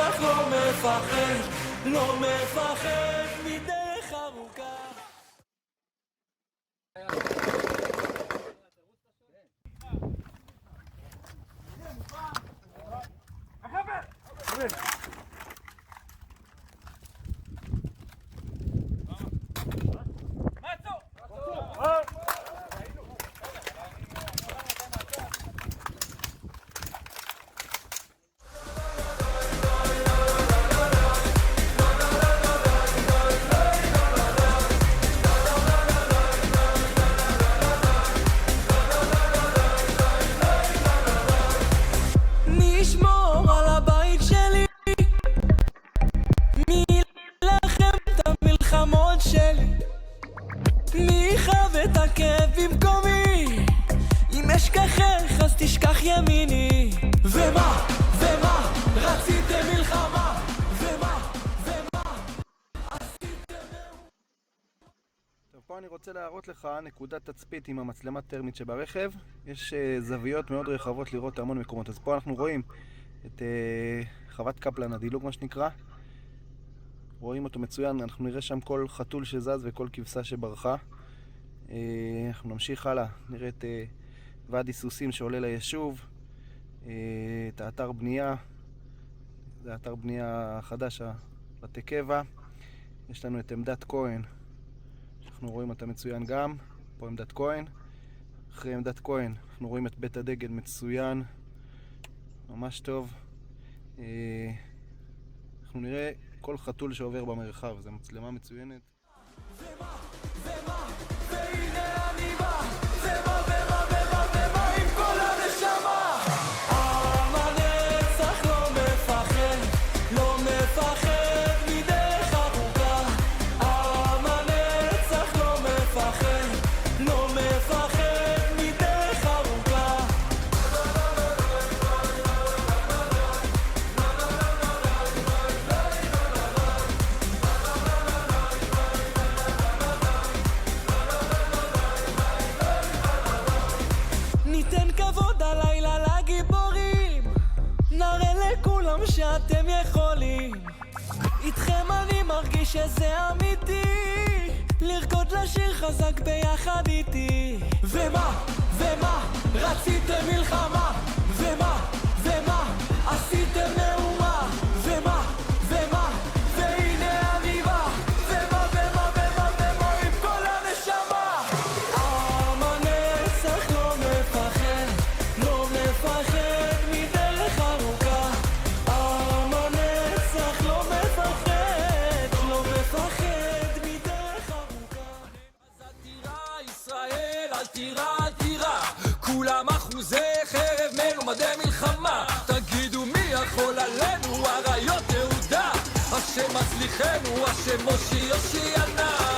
הנצח לא מפחד, לא מפחד מדרך ארוכה. את הכאב במקומי, אם אשכחך אז תשכח ימיני. ומה, רציתם מלחמה, ומה עשיתם? טוב, פה אני רוצה להראות לך נקודת תצפית עם המצלמה טרמית שברכב. יש זוויות מאוד רחבות לראות המון מקומות. אז פה אנחנו רואים את חוות קפלן, הדילוג מה שנקרא. רואים אותו מצוין, אנחנו נראה שם כל חתול שזז וכל כבשה שברחה. אנחנו נמשיך הלאה, נראה את ועד היסוסים שעולה ליישוב, את האתר בנייה, זה האתר בנייה חדש, בתי קבע. יש לנו את עמדת כהן, אנחנו רואים אותה מצוין גם, פה עמדת כהן. אחרי עמדת כהן אנחנו רואים את בית הדגל מצוין, ממש טוב. אנחנו נראה כל חתול שעובר במרחב, זו מצלמה מצוינת. והנה אני בא, ומה עם כל הנשמה. עם הנצח לא מפחד, לא מפחד מדרך ארוכה. עם הנצח לא מפחד, לא מפחד מדרך ארוכה. ניתן כבוד הלילה לגיבורים, נראה לכולם שאתם יכולים. איתכם אני מרגיש שזה אמיתי, לרקוד לשיר חזק ביחד איתי. ומה רציתם מלחמה, ומה עשיתם מהומה. ומה והנה אני בא, ומה עם כל הנשמה. עם הנצח לא מפחד, לא מפחד מדרך ארוכה. עם הנצח לא מפחד, לא מפחד מדרך ארוכה. אז אל תירא ישראל, אל תירא, כולם אחוזי חרב מלומדי מלחמה. תגידו מי יכול עלינו, אריות יהודה, השם מצליחנו, השם מושיע נא.